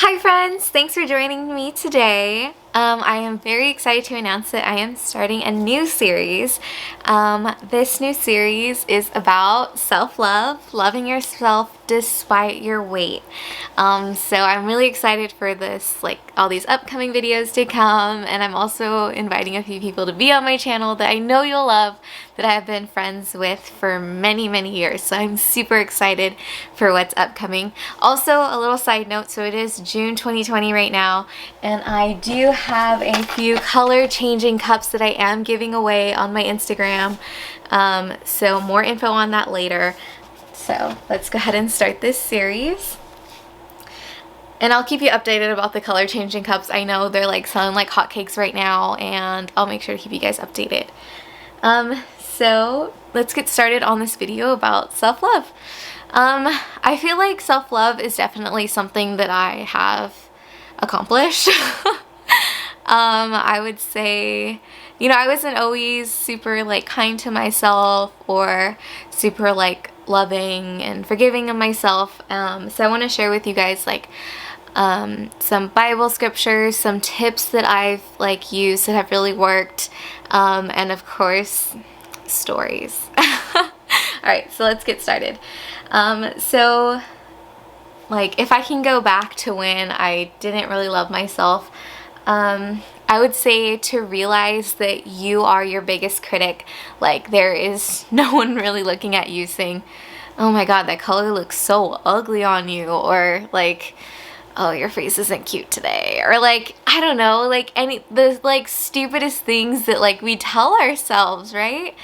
Hi friends, thanks for joining me today. I am very excited to announce that I am starting a new series. This new series is about self-love, loving yourself despite your weight. So I'm really excited for this, like all these upcoming videos to come, and I'm also inviting a few people to be on my channel that I know you'll love, that I have been friends with for many years. So I'm super excited for what's upcoming. Also, a little side note, so it is June 2020 right now, and I do have a few color changing cups that I am giving away on my Instagram. So more info on that later. So let's go ahead and start this series. And I'll keep you updated about the color changing cups. I know they're like selling like hotcakes right now, and I'll make sure to keep you guys updated. So let's get started on this video about self-love. I feel like self-love is definitely something that I have accomplished. I would say, you know, I wasn't always super like kind to myself or super like loving and forgiving of myself. So I want to share with you guys like some Bible scriptures, some tips that I've like used that have really worked, and of course stories. Alright, so let's get started. So like if I can go back to when I didn't really love myself, I would say to realize that you are your biggest critic. Like there is no one really looking at you saying, oh my god, that color looks so ugly on you, or like, oh, your face isn't cute today, or like, I don't know, like the like stupidest things that like we tell ourselves, right?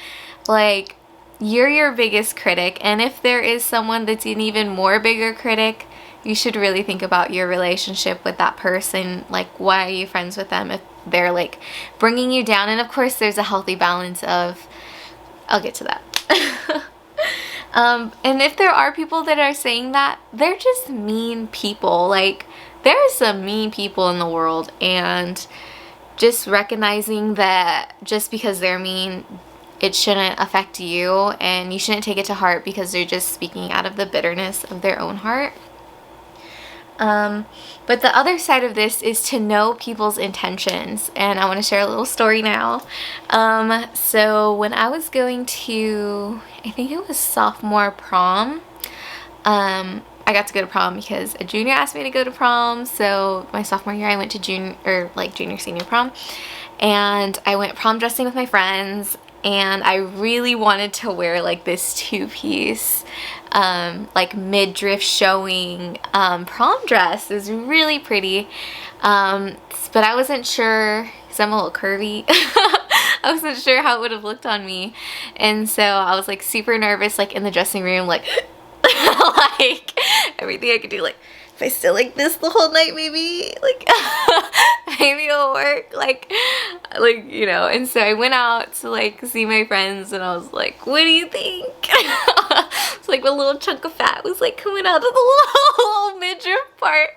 Like you're your biggest critic, and if there is someone that's an even more bigger critic, you should really think about your relationship with that person. Like, why are you friends with them if they're like bringing you down? And of course there's a healthy balance of, I'll get to that. And if there are people that are saying that, they're just mean people. Like there are some mean people in the world, and just recognizing that just because they're mean, it shouldn't affect you, and you shouldn't take it to heart because they're just speaking out of the bitterness of their own heart. But the other side of this is to know people's intentions, and I want to share a little story now. So when I was going to, I think it was sophomore prom, I got to go to prom because a junior asked me to go to prom. So my sophomore year I went to junior senior prom, and I went prom dressing with my friends. And I really wanted to wear like this two-piece like midriff showing prom dress. It was really pretty, but I wasn't sure because I'm a little curvy. I wasn't sure how it would have looked on me, and so I was like super nervous, like in the dressing room, like like everything I could do, like if I stay like this the whole night, maybe like maybe it'll work, like you know. And so I went out to like see my friends, and I was like, what do you think? It's like a little chunk of fat was like coming out of the little midriff part,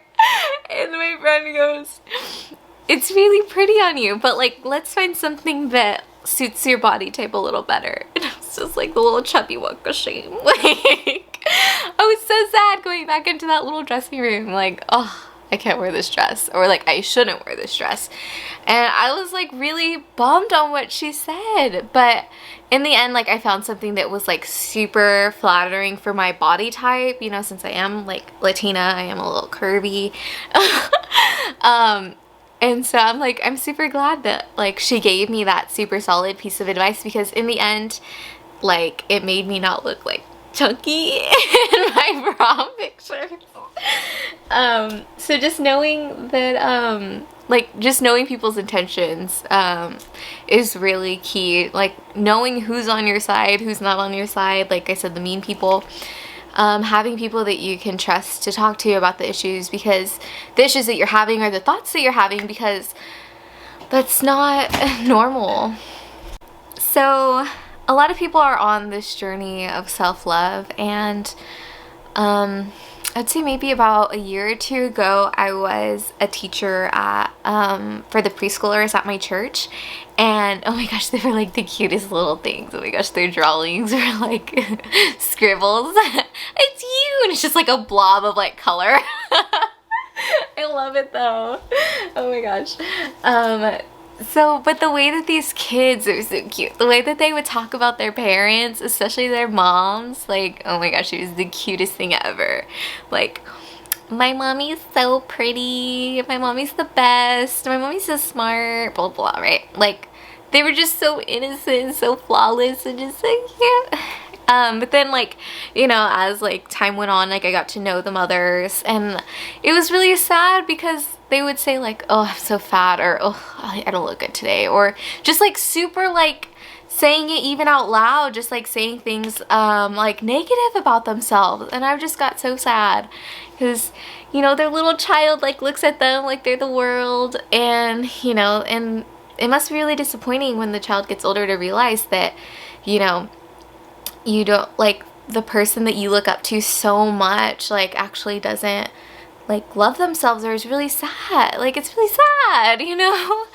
and my friend goes, it's really pretty on you, but like let's find something that suits your body type a little better. And I was just like the little chubby walk of shame. Like I was so sad going back into that little dressing room, like, oh, I can't wear this dress, or like I shouldn't wear this dress. And I was like really bummed on what she said, but in the end, like I found something that was like super flattering for my body type, you know, since I am like Latina, I am a little curvy. And so I'm like, I'm super glad that like she gave me that super solid piece of advice, because in the end, like it made me not look like chunky in my prom pictures. So just knowing that like just knowing people's intentions is really key. Like knowing who's on your side, who's not on your side. Like I said, the mean people. Having people that you can trust to talk to about the issues, because the issues that you're having or the thoughts that you're having, because that's not normal. So a lot of people are on this journey of self-love, and I'd say maybe about a year or two ago, I was a teacher at for the preschoolers at my church, and oh my gosh, they were like the cutest little things. Oh my gosh, their drawings were like scribbles. It's you, and it's just like a blob of like color. I love it though. Oh my gosh. But the way that these kids are so cute, the way that they would talk about their parents, especially their moms, like, oh my gosh, it was the cutest thing ever. Like, my mommy is so pretty, my mommy's the best, my mommy's so smart, blah blah, right? Like, they were just so innocent, so flawless, and just so cute. But then, like, you know, as like time went on, like I got to know the mothers, and it was really sad because they would say like, oh, I'm so fat, or oh, I don't look good today, or just like super like saying it even out loud, just like saying things like negative about themselves. And I just got so sad because, you know, their little child like looks at them like they're the world, and you know, and it must be really disappointing when the child gets older to realize that, you know, you don't, like, the person that you look up to so much like actually doesn't like love themselves, or is really sad. Like, it's really sad, you know.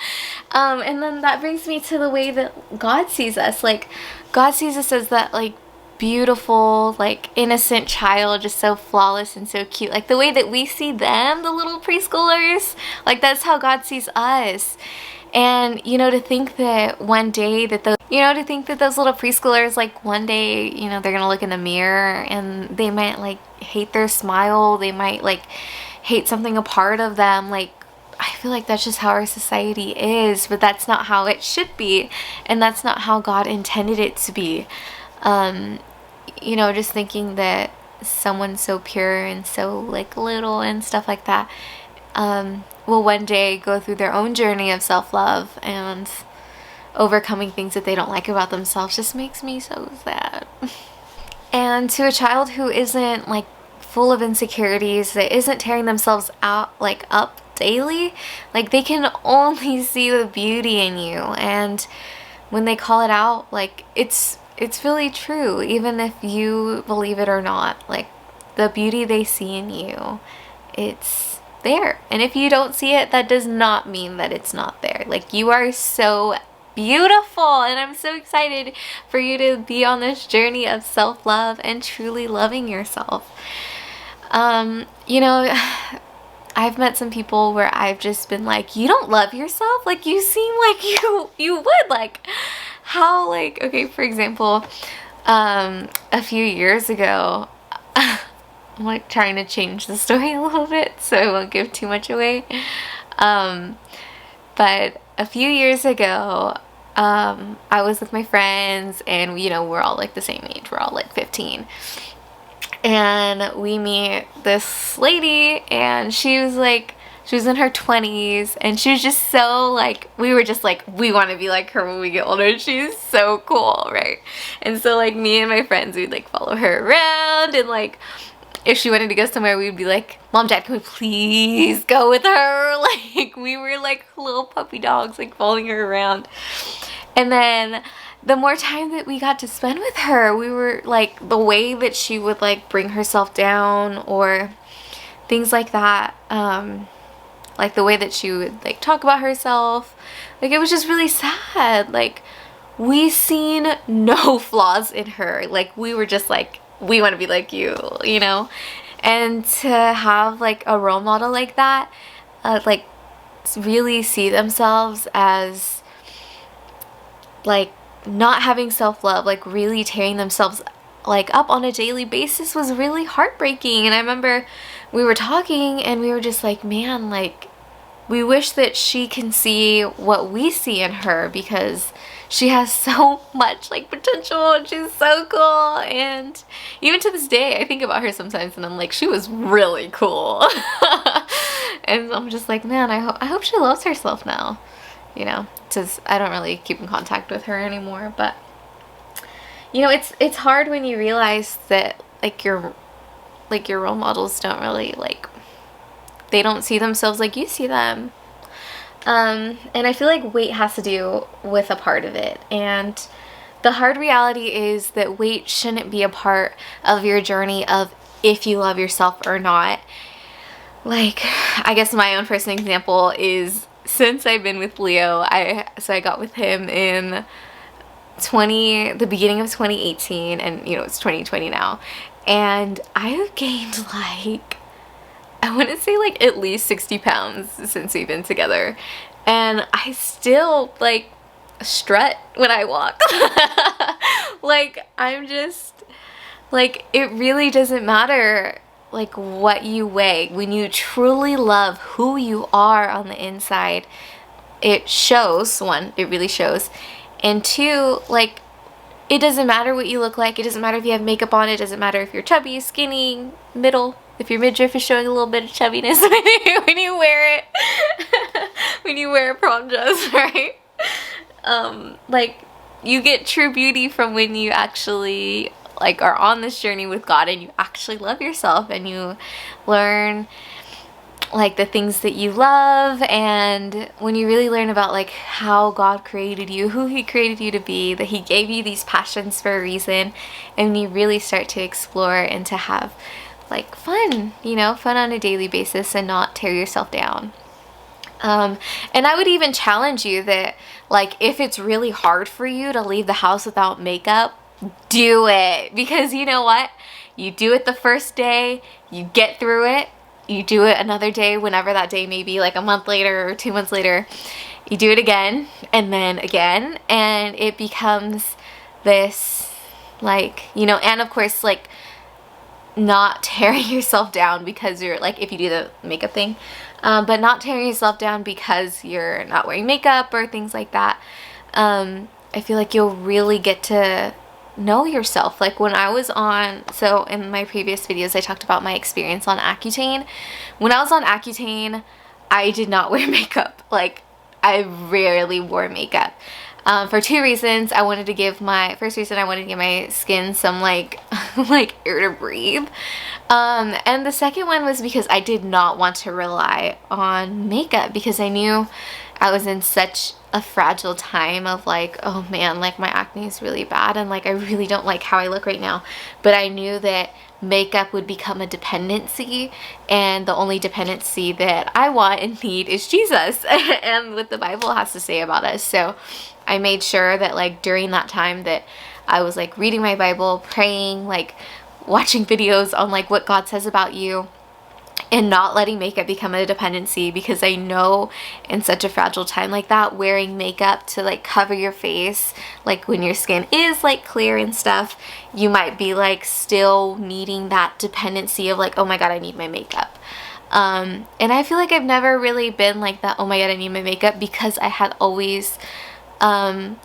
And then that brings me to the way that God sees us. Like, God sees us as that like beautiful, like innocent child, just so flawless and so cute. Like the way that we see them, the little preschoolers, like that's how God sees us. And, you know, to think that one day that those, you know, to think that those little preschoolers, like one day, you know, they're gonna look in the mirror and they might like hate their smile, they might like hate something a part of them. Like, I feel like that's just how our society is, but that's not how it should be, and that's not how God intended it to be. You know, just thinking that someone so pure and so like little and stuff like that will one day go through their own journey of self-love and overcoming things that they don't like about themselves just makes me so sad. And to a child who isn't like full of insecurities, that isn't tearing themselves out like up daily, like they can only see the beauty in you, and when they call it out, like it's really true, even if you believe it or not. Like, the beauty they see in you, it's there. And if you don't see it, that does not mean that it's not there. Like, you are so beautiful, and I'm so excited for you to be on this journey of self-love and truly loving yourself. You know, I've met some people where I've just been like, you don't love yourself? Like, you seem like you would. Like, how, like, okay, for example, a few years ago, I'm like trying to change the story a little bit so I won't give too much away. But a few years ago, I was with my friends, and you know, we're all like the same age, we're all like 15. And we meet this lady, and she was in her 20s, and she was just so like, we were just like, we want to be like her when we get older. She's so cool, right? And so like me and my friends, we'd like follow her around, and like if she wanted to go somewhere, we'd be like, Mom, Dad, can we please go with her? Like, we were like little puppy dogs, like following her around. And then the more time that we got to spend with her, we were like, the way that she would like bring herself down or things like that, like the way that she would like talk about herself, like it was just really sad. Like, we seen no flaws in her. Like, we were just like, we want to be like you, you know? And to have like a role model like that, like really see themselves as like not having self-love, like really tearing themselves like up on a daily basis, was really heartbreaking. And I remember we were talking and we were just like, man, like we wish that she can see what we see in her, because she has so much like potential and she's so cool. And even to this day, I think about her sometimes and I'm like, she was really cool. And I'm just like, man, I hope she loves herself now, you know, because I don't really keep in contact with her anymore. But you know, it's hard when you realize that like your role models don't really like, they don't see themselves like you see them. And I feel like weight has to do with a part of it. And the hard reality is that weight shouldn't be a part of your journey of if you love yourself or not. Like, I guess my own personal example is, since I've been with Leo, I got with him in the beginning of 2018, and you know, it's 2020 now. And I've gained like, I want to say like at least 60 pounds since we've been together. And I still like strut when I walk. Like, I'm just, like, it really doesn't matter like what you weigh. When you truly love who you are on the inside, it shows. One, it really shows. And two, like, it doesn't matter what you look like. It doesn't matter if you have makeup on. It doesn't matter if you're chubby, skinny, middle, if your midriff is showing a little bit of chubbiness when you wear it. When you wear a prom dress, right? Like, you get true beauty from when you actually like are on this journey with God and you actually love yourself and you learn like the things that you love, and when you really learn about like how God created you, who he created you to be, that he gave you these passions for a reason, and you really start to explore and to have like fun, you know, fun on a daily basis and not tear yourself down. And I would even challenge you that like if it's really hard for you to leave the house without makeup, do it, because you know what? You do it the first day, you get through it, you do it another day, whenever that day may be, like a month later or 2 months later, you do it again and then again, and it becomes this like, you know, and of course like not tearing yourself down because you're like, if you do the makeup thing, but not tearing yourself down because you're not wearing makeup or things like that. I feel like you'll really get to know yourself. Like when I was on, so in my previous videos I talked about my experience on Accutane. When I was on Accutane, I did not wear makeup. Like I rarely wore makeup. For two reasons. First reason, I wanted to give my skin some like like air to breathe. And the second one was because I did not want to rely on makeup, because I knew I was in such a fragile time of like, oh man, like my acne is really bad and like I really don't like how I look right now. But I knew that makeup would become a dependency, and the only dependency that I want and need is Jesus and what the Bible has to say about us. So I made sure that like during that time that I was like reading my Bible, praying, like watching videos on like what God says about you, and not letting makeup become a dependency, because I know in such a fragile time like that, wearing makeup to like cover your face, like when your skin is like clear and stuff, you might be like still needing that dependency of like, oh my God, I need my makeup. And I feel like I've never really been like that, oh my God, I need my makeup, because I had always, I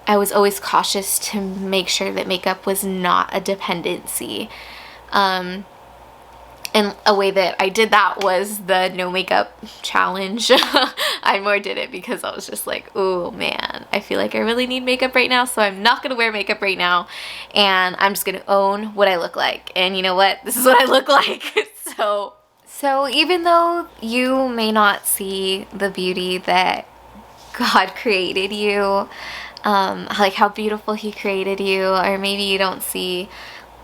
was always cautious to make sure that makeup was not a dependency. And a way that I did that was the no makeup challenge. I more did it because I was just like, oh man, I feel like I really need makeup right now, so I'm not gonna wear makeup right now, and I'm just gonna own what I look like. And you know what? This is what I look like. So even though you may not see the beauty that God created you, like how beautiful he created you, or maybe you don't see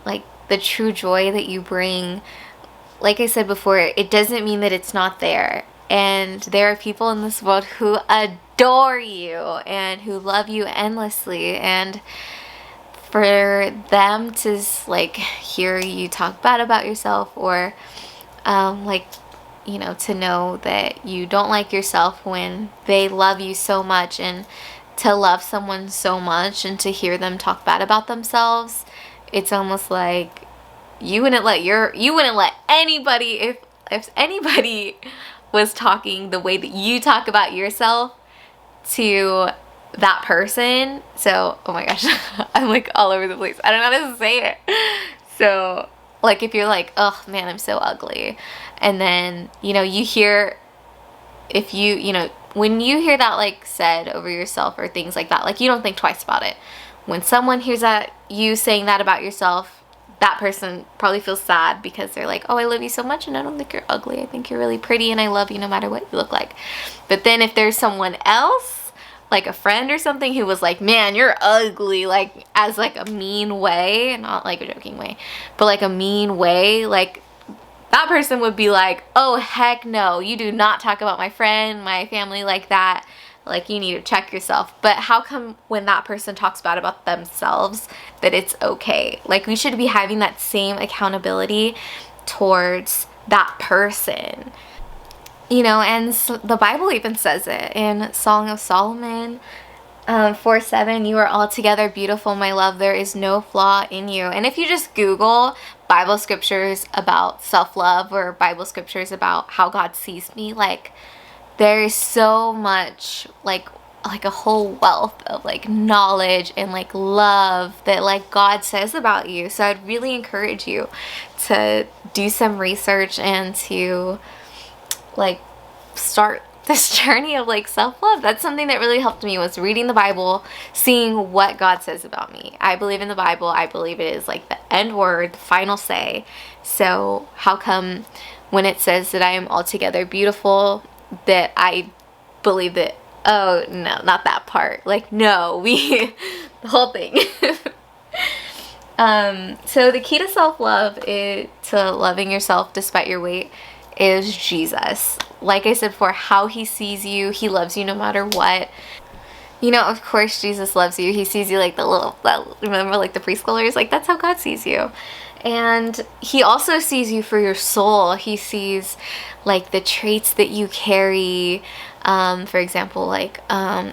like the true joy that you bring, like I said before, it doesn't mean that it's not there. And there are people in this world who adore you and who love you endlessly. And for them to like hear you talk bad about yourself, or like, you know, to know that you don't like yourself when they love you so much, and to love someone so much and to hear them talk bad about themselves, it's almost like you wouldn't let anybody, if anybody was talking the way that you talk about yourself to that person. So, oh my gosh, I'm like all over the place. I don't know how to say it. So, like if you're like, oh man, I'm so ugly. And then, you know, you hear, if you know, when you hear that like said over yourself or things like that, like you don't think twice about it. When someone hears that, you saying that about yourself, that person probably feels sad, because they're like, oh, I love you so much and I don't think you're ugly. I think you're really pretty and I love you no matter what you look like. But then if there's someone else, like a friend or something, who was like, man, you're ugly, like as like a mean way, not like a joking way, but like a mean way, like that person would be like, oh heck no, you do not talk about my friend, my family like that. Like, you need to check yourself. But how come when that person talks bad about themselves that it's okay? Like, we should be having that same accountability towards that person. You know, and so the Bible even says it in Song of Solomon 4:7, you are altogether beautiful, my love. There is no flaw in you. And if you just Google Bible scriptures about self-love or Bible scriptures about how God sees me, like, there is so much, like a whole wealth of, like, knowledge and, like, love that, like, God says about you. So I'd really encourage you to do some research and to, like, start this journey of, like, self-love. That's something that really helped me, was reading the Bible, seeing what God says about me. I believe in the Bible. I believe it is, like, the end word, the final say. So how come when it says that I am altogether beautiful, that I believe that, oh no, not that part, like, no, the whole thing. So the key to self-love, is to loving yourself despite your weight, is Jesus. Like I said before, how he sees you, he loves you no matter what. You know, of course Jesus loves you. He sees you like remember, like, the preschoolers? Like, that's how God sees you. And he also sees you for your soul. He sees, like, the traits that you carry. For example, like,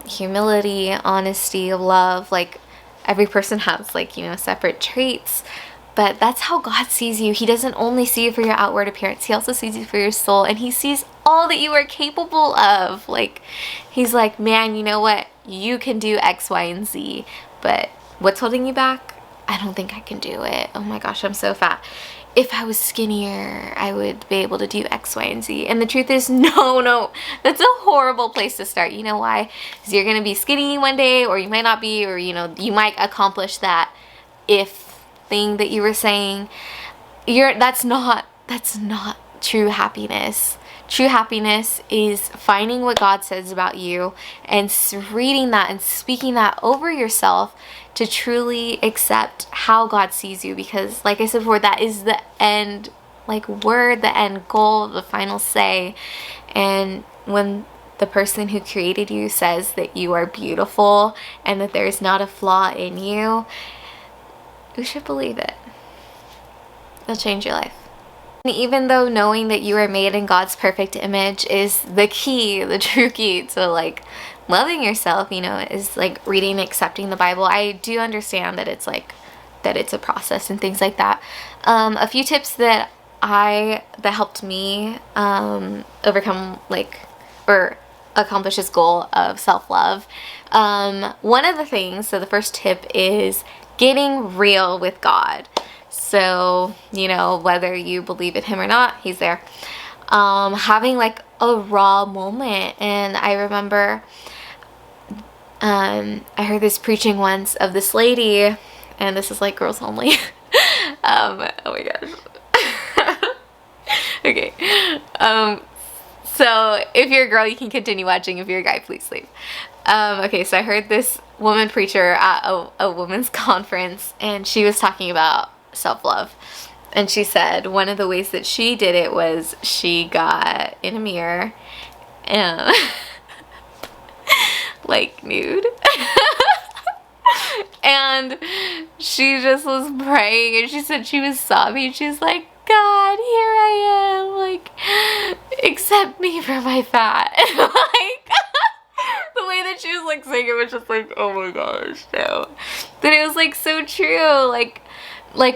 humility, honesty, love. Like, every person has, like, you know, separate traits. But that's how God sees you. He doesn't only see you for your outward appearance. He also sees you for your soul. And he sees all that you are capable of. Like, he's like, man, you know what? You can do X, Y, and Z. But what's holding you back? I don't think I can do it. Oh my gosh, I'm so fat. If I was skinnier, I would be able to do X, Y, and Z. And the truth is, no. That's a horrible place to start. You know why? Because you're going to be skinny one day, or you might not be, or, you know, you might accomplish that if thing that you were saying. That's not true happiness. True happiness is finding what God says about you and reading that and speaking that over yourself to truly accept how God sees you. Because, like I said before, that is the end, like, word, the end goal, the final say. And when the person who created you says that you are beautiful and that there is not a flaw in you, you should believe it. It'll change your life. And even though knowing that you are made in God's perfect image is the key, the true key to, like, loving yourself, you know, is, like, reading and accepting the Bible. I do understand that it's, like, that it's a process and things like that. A few tips that helped me overcome, like, or accomplish this goal of self-love. One of the things, so the first tip is getting real with God. So, you know, whether you believe in him or not, he's there. Having, like, a raw moment. And I remember I heard this preaching once of this lady, and this is, like, girls only. Oh my gosh. Okay. So if you're a girl, you can continue watching. If you're a guy, please leave. Okay, so I heard this woman preacher at a women's conference, and she was talking about self-love. And she said one of the ways that she did it was she got in a mirror and like nude. And she just was praying, and she said she was sobbing. She's like, God, here I am, like, accept me for my fat. Like, the way that she was, like, saying it was just like, oh my gosh, no. But it was, like, so true. Like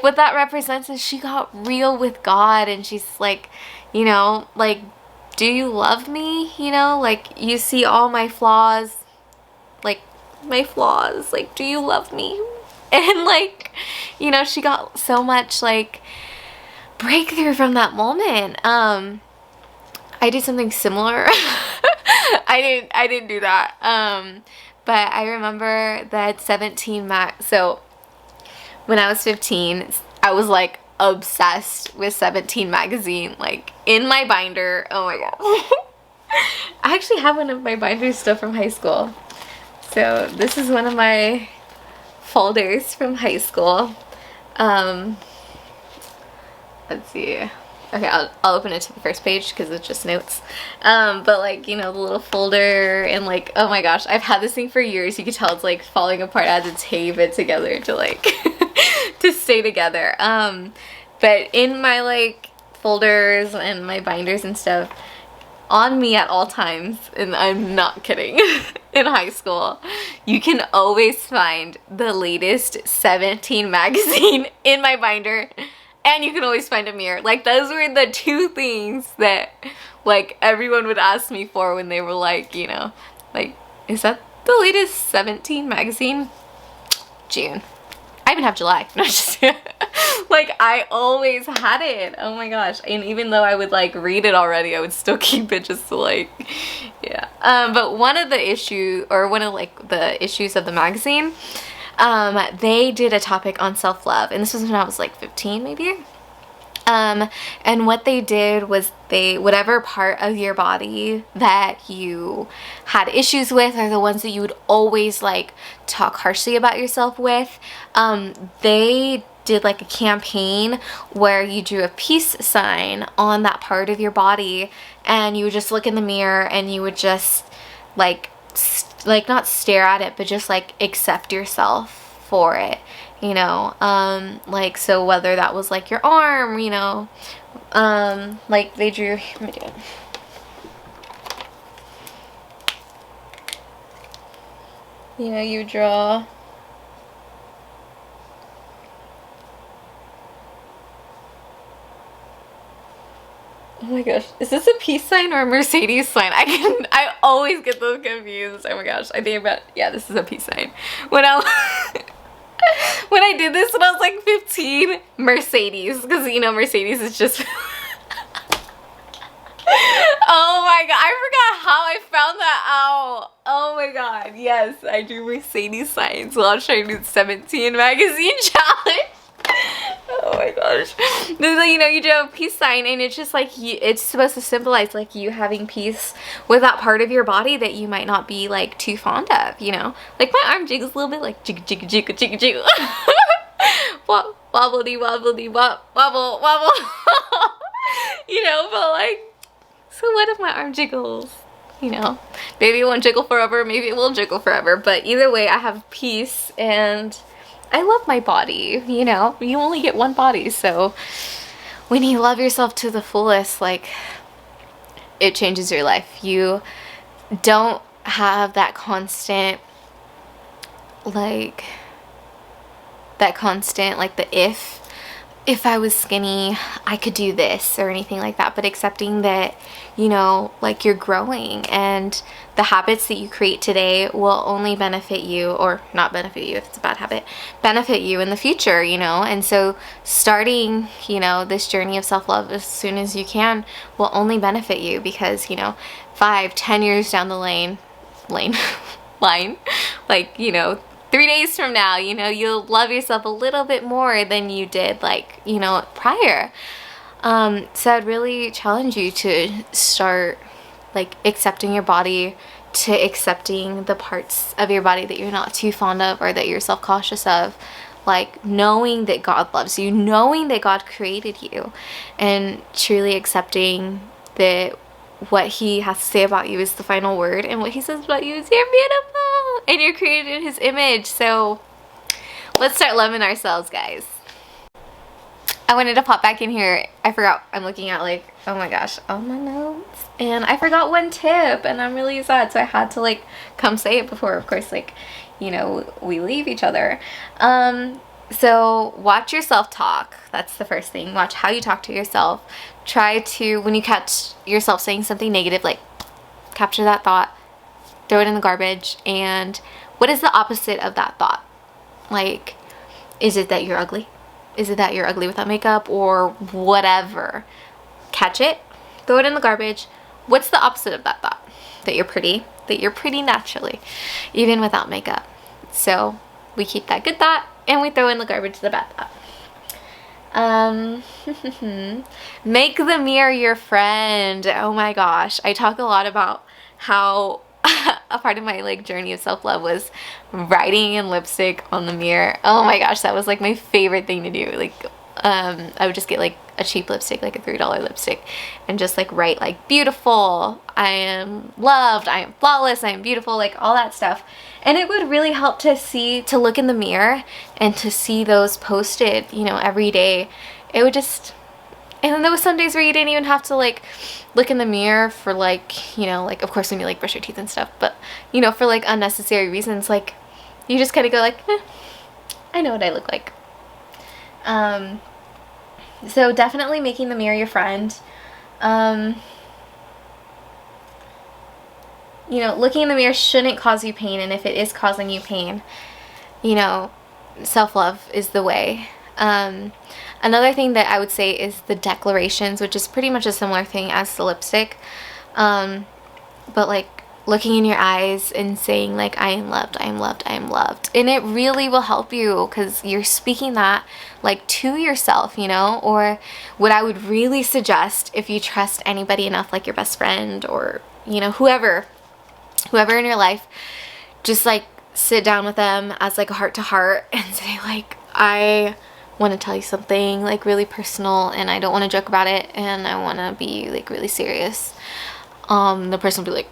what that represents is she got real with God, and she's like, you know, like, do you love me? You know, like, you see all my flaws, like, my flaws, like, do you love me? And, like, you know, she got so much, like, breakthrough from that moment. I did something similar. I didn't do that. But I remember that 17 so when I was 15, I was, like, obsessed with 17 magazine, like, in my binder. Oh my god. I actually have one of my binders still from high school. So this is one of my folders from high school. Let's see. Okay, I'll open it to the first page because it's just notes. But, like, you know, the little folder, and, like, oh my gosh, I've had this thing for years. You can tell it's, like, falling apart. I had to tape it together to, like, to stay together. But in my, like, folders and my binders and stuff on me at all times, and I'm not kidding. In high school, you can always find the latest 17 magazine in my binder, and you can always find a mirror. Like, those were the two things that like everyone would ask me for when they were like, you know, like, is that the latest 17 magazine? June. I even have July. No, just like, I always had it. Oh my gosh. And even though I would like read it already, I would still keep it just to like, yeah. But one of the issues of the magazine, they did a topic on self-love, and this was when I was like 15 maybe. And what they did was whatever part of your body that you had issues with, or the ones that you would always like talk harshly about yourself with, they did like a campaign where you drew a peace sign on that part of your body, and you would just look in the mirror and you would just like not stare at it, but just like accept yourself for it. You know, like, so whether that was like your arm, you know, like they drew, let me do it. You know, you draw, oh my gosh, is this a peace sign or a Mercedes sign? I always get those confused. Oh my gosh, I think yeah, this is a peace sign. When I did this when I was like 15, Mercedes, because you know Mercedes is just oh my god, I forgot how I found that out. Oh my god, yes, I do Mercedes signs while I'm trying to do the 17 magazine challenge. Oh my gosh. You know, you do a peace sign, and it's just like, it's supposed to symbolize like you having peace with that part of your body that you might not be like too fond of, you know? Like my arm jiggles a little bit, like jiggle jiggle jiggle jiggle jiggle. Wobbledy wobbledy wobble wobble. You know, but like, so what if my arm jiggles? You know, maybe it won't jiggle forever, maybe it will jiggle forever, but either way I have peace, and I love my body. You know, you only get one body, so when you love yourself to the fullest, like, it changes your life. You don't have that constant like the if I was skinny I could do this or anything like that, but accepting that, you know, like, you're growing, and the habits that you create today will only benefit you, or not benefit you if it's a bad habit, benefit you in the future, you know. And so starting, you know, this journey of self-love as soon as you can will only benefit you, because, you know, 5-10 years down the line, like, you know, 3 days from now, you know, you'll love yourself a little bit more than you did, like, you know, prior. So I'd really challenge you to start like accepting your body, to accepting the parts of your body that you're not too fond of or that you're self-cautious of, like knowing that God loves you, knowing that God created you, and truly accepting that what he has to say about you is the final word, and what he says about you is you're beautiful and you're created in his image. So let's start loving ourselves, guys. I wanted to pop back in here. I forgot, I'm looking at like, oh my gosh, all my notes, and I forgot one tip, and I'm really sad, so I had to like come say it before, of course, like, you know, we leave each other. So watch your self-talk. That's the first thing. Watch how you talk to yourself. Try to, when you catch yourself saying something negative, like capture that thought, throw it in the garbage, and what is the opposite of that thought? Like, is it that you're ugly? Is it that you're ugly without makeup, or whatever? Catch it, throw it in the garbage. What's the opposite of that thought? That you're pretty naturally, even without makeup. So we keep that good thought and we throw in the garbage the bad thought. Make the mirror your friend. Oh my gosh, I talk a lot about how a part of my like journey of self-love was writing in lipstick on the mirror. Oh my gosh, that was like my favorite thing to do. Like I would just get like a cheap lipstick, like a $3 lipstick, and just like write like beautiful, I am loved, I am flawless, I am beautiful, like all that stuff. And it would really help to look in the mirror and to see those posted, you know, every day. It would just, And then there was some days where you didn't even have to like look in the mirror for like, you know, like of course when you like brush your teeth and stuff, but you know, for like unnecessary reasons, like you just kind of go like, I know what I look like. So definitely making the mirror your friend. You know, looking in the mirror shouldn't cause you pain, and if it is causing you pain, you know, self-love is the way. Another thing that I would say is the declarations, which is pretty much a similar thing as the lipstick. But like looking in your eyes and saying like, I am loved, I am loved, I am loved. And it really will help you because you're speaking that like to yourself, you know. Or what I would really suggest, if you trust anybody enough, like your best friend or, you know, whoever in your life, just like sit down with them as like a heart to heart and say like, I want to tell you something like really personal and I don't want to joke about it and I want to be like really serious. The person will be like,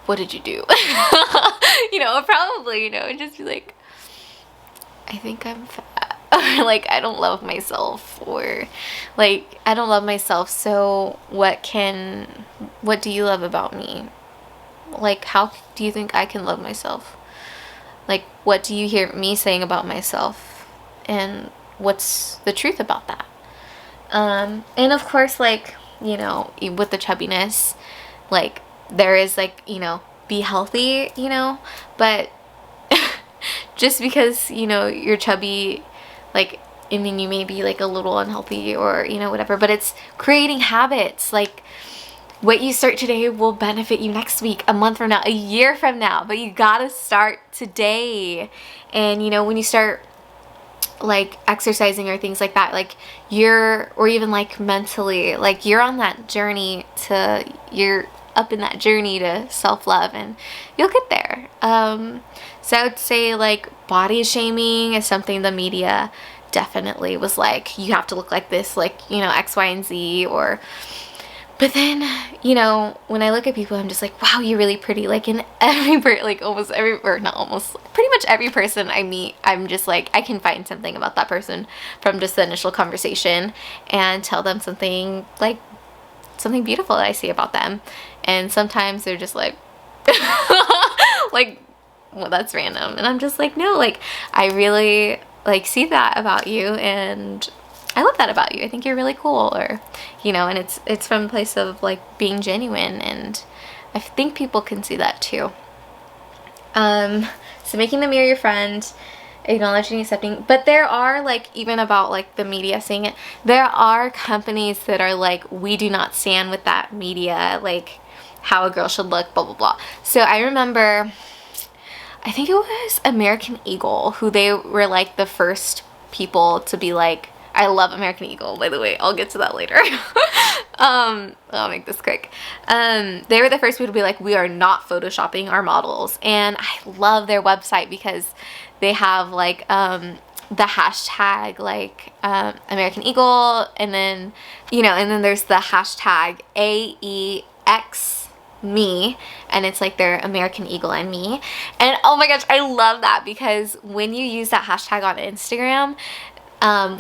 what did you do? You know, probably, you know, and just be like, I think I'm fat. Or like, I don't love myself, or like, I don't love myself, so what do you love about me? Like, how do you think I can love myself? Like, what do you hear me saying about myself? And what's the truth about that? And of course, like, you know, with the chubbiness, like, there is like, you know, be healthy, you know, but just because, you know, you're chubby, like, I mean, you may be like a little unhealthy or, you know, whatever, but it's creating habits. Like, what you start today will benefit you next week, a month from now, a year from now, but you gotta start today. And, you know, when you start like exercising or things like that, like or even like mentally, like you're on that journey you're up in that journey to self-love, and you'll get there. So I would say like body shaming is something the media definitely was like, you have to look like this, like, you know, X, Y, and Z, but then, you know, when I look at people, I'm just like, wow, you're really pretty. Like in pretty much every person I meet, I'm just like, I can find something about that person from just the initial conversation and tell them something beautiful that I see about them. And sometimes they're just like, like, well, that's random. And I'm just like, no, like, I really like see that about you, and I love that about you. I think you're really cool, or, you know, and it's from a place of like being genuine, and I think people can see that too. So making the mirror your friend, acknowledging, accepting, but there are like, even about like the media saying it, there are companies that are like, we do not stand with that media, like how a girl should look, blah blah blah. So I remember, I think it was American Eagle, who they were like the first people to be like, I love American Eagle, by the way, I'll get to that later. I'll make this quick. They were the first people to be like, we are not photoshopping our models. And I love their website because they have like the hashtag like American Eagle, and then, you know, and then there's the hashtag AEX me, and it's like their American Eagle and me. And oh my gosh, I love that, because when you use that hashtag on Instagram,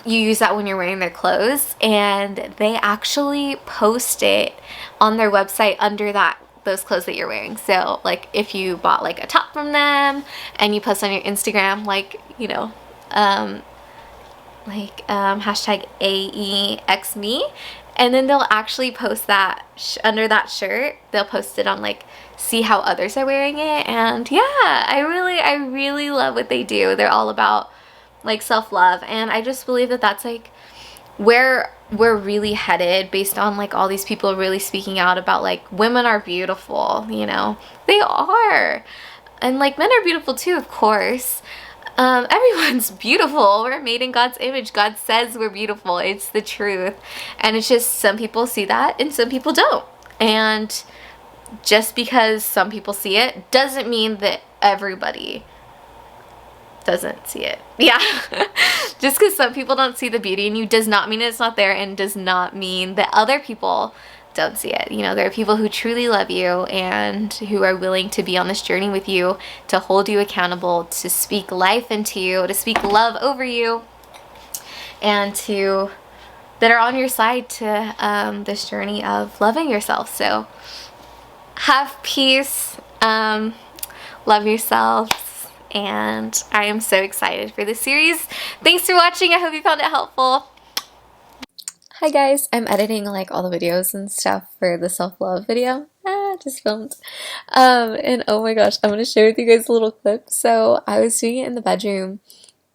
you use that when you're wearing their clothes, and they actually post it on their website under those clothes that you're wearing. So like if you bought like a top from them and you post on your Instagram, like, you know, hashtag AEX me, and then they'll actually post that under that shirt. They'll post it on like, see how others are wearing it. And yeah, I really love what they do. They're all about like self-love, and I just believe that that's like where we're really headed, based on like all these people really speaking out about like women are beautiful, you know, they are, and like men are beautiful too, of course. Everyone's beautiful. We're made in God's image. God says we're beautiful. It's the truth. And it's just, some people see that and some people don't. And just because some people see it doesn't mean that everybody doesn't see it. Yeah. Just because some people don't see the beauty in you does not mean it's not there, and does not mean that other people don't see it. You know, there are people who truly love you and who are willing to be on this journey with you, to hold you accountable, to speak life into you, to speak love over you, and to that are on your side to this journey of loving yourself. So have peace, love yourselves, and I am so excited for this series. Thanks for watching. I hope you found it helpful. Hi guys, I'm editing like all the videos and stuff for the self-love video. Just filmed. And oh my gosh, I'm gonna share with you guys a little clip. So I was doing it in the bedroom,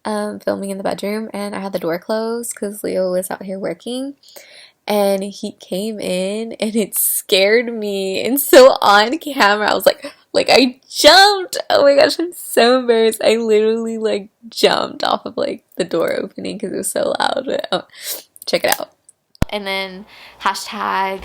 filming in the bedroom, and I had the door closed because Leo was out here working. And he came in and it scared me, and so on camera I was like I jumped. Oh my gosh, I'm so embarrassed. I literally like jumped off of like the door opening because it was so loud. Oh, check it out. And then hashtag